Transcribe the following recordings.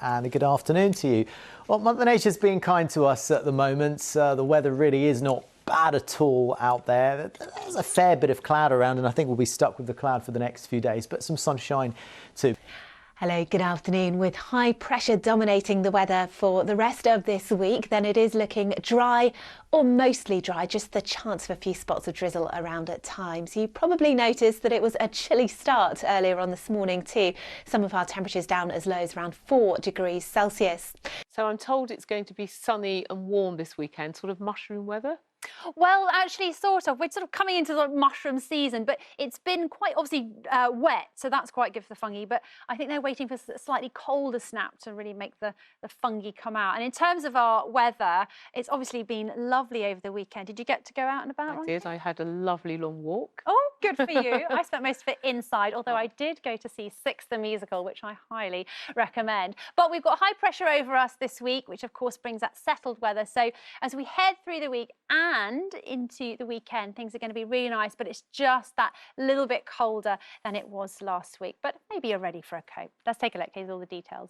and a good afternoon to you. Well, Mother Nature's being kind to us at the moment. The weather really is not bad at all out there. There's a fair bit of cloud around, and I think we'll be stuck with the cloud for the next few days, but some sunshine too. Hello, good afternoon. With high pressure dominating the weather for the rest of this week, then it is looking dry or mostly dry, just the chance of a few spots of drizzle around at times. You probably noticed that it was a chilly start earlier on this morning too. Some of our temperatures down as low as around 4 degrees Celsius. So I'm told it's going to be sunny and warm this weekend, sort of mushroom weather. Well, actually, sort of. We're sort of coming into the mushroom season, but it's been quite obviously wet, so that's quite good for the fungi. But I think they're waiting for a slightly colder snap to really make the fungi come out. And in terms of our weather, it's obviously been lovely over the weekend. Did you get to go out and about? I did. I had a lovely long walk. Oh, good for you. I spent most of it inside, although I did go to see Six the Musical, which I highly recommend. But we've got high pressure over us this week, which of course brings that settled weather. So as we head through the week and into the weekend, things are going to be really nice, but it's just that little bit colder than it was last week. But maybe you're ready for a coat. Let's take a look. Here's all the details.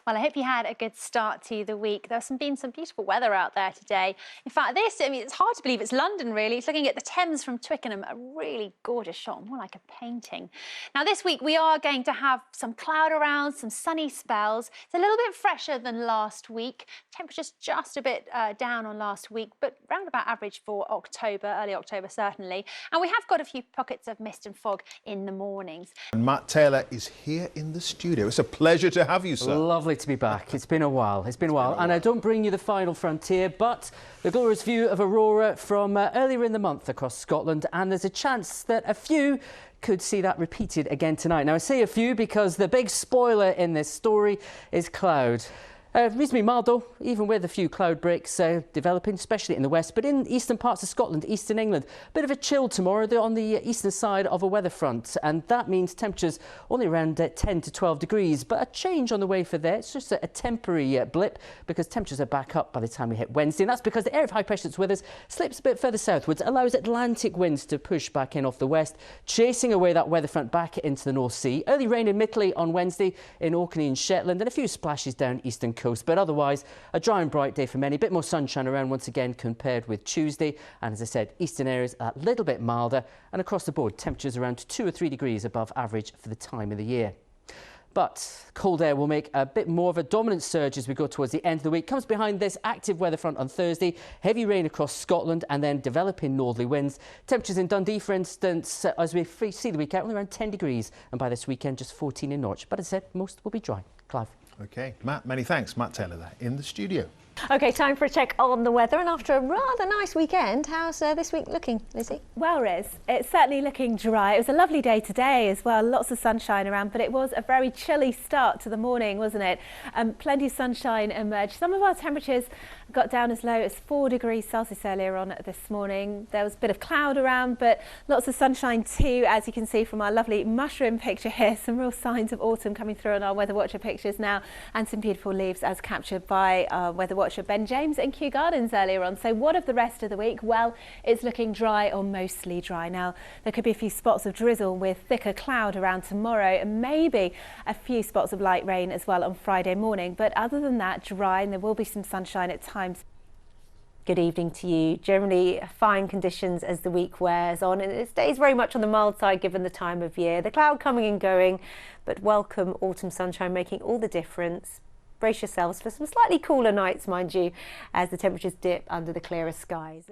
Well, I hope you had a good start to the week. There's been some beautiful weather out there today. In fact, it's hard to believe it's London, really. It's looking at the Thames from Twickenham, a really gorgeous shot, more like a painting. Now, this week, we are going to have some cloud around, some sunny spells. It's a little bit fresher than last week. Temperatures just a bit down on last week, but round about average for October, early October, certainly. And we have got a few pockets of mist and fog in the mornings. And Matt Taylor is here in the studio. It's a pleasure to have you, sir. Lovely to be back. It's been a while. And I don't bring you the final frontier, but the glorious view of aurora from earlier in the month across Scotland, and there's a chance that a few could see that repeated again tonight. Now, I say a few because the big spoiler in this story is cloud. Reasonably mild though, even with a few cloud breaks developing, especially in the west, but in eastern parts of Scotland, eastern England. A bit of a chill tomorrow on the eastern side of a weather front, and that means temperatures only around 10 to 12 degrees, but a change on the way for there. It's just a temporary blip, because temperatures are back up by the time we hit Wednesday, and that's because the area of high pressure that's with us slips a bit further southwards, allows Atlantic winds to push back in off the west, chasing away that weather front back into the North Sea. Early rain in Midley on Wednesday, in Orkney and Shetland, and a few splashes down eastern coast. But otherwise, a dry and bright day for many. A bit more sunshine around once again compared with Tuesday. And as I said, eastern areas a little bit milder. And across the board, temperatures around 2 or 3 degrees above average for the time of the year. But cold air will make a bit more of a dominant surge as we go towards the end of the week. Comes behind this active weather front on Thursday. Heavy rain across Scotland and then developing northerly winds. Temperatures in Dundee, for instance, as we see the week out, only around 10 degrees. And by this weekend, just 14 in Norwich. But as I said, most will be dry. Clive. OK, Matt, many thanks. Matt Taylor there in the studio. OK, time for a check on the weather. And after a rather nice weekend, how's this week looking, Lizzie? Well, Riz, it's certainly looking dry. It was a lovely day today as well. Lots of sunshine around, but it was a very chilly start to the morning, wasn't it? Plenty of sunshine emerged. Some of our temperatures got down as low as 4 degrees Celsius earlier on this morning. There was a bit of cloud around, but lots of sunshine too, as you can see from our lovely mushroom picture here. Some real signs of autumn coming through on our Weather Watcher pictures now, and some beautiful leaves as captured by our Weather Watcher Ben James in Kew Gardens earlier on. So what of the rest of the week? Well, it's looking dry or mostly dry. Now, there could be a few spots of drizzle with thicker cloud around tomorrow, and maybe a few spots of light rain as well on Friday morning. But other than that, dry, and there will be some sunshine at times. Good evening to you. Generally fine conditions as the week wears on, and it stays very much on the mild side given the time of year. The cloud coming and going, but welcome autumn sunshine making all the difference. Brace yourselves for some slightly cooler nights, mind you, as the temperatures dip under the clearer skies.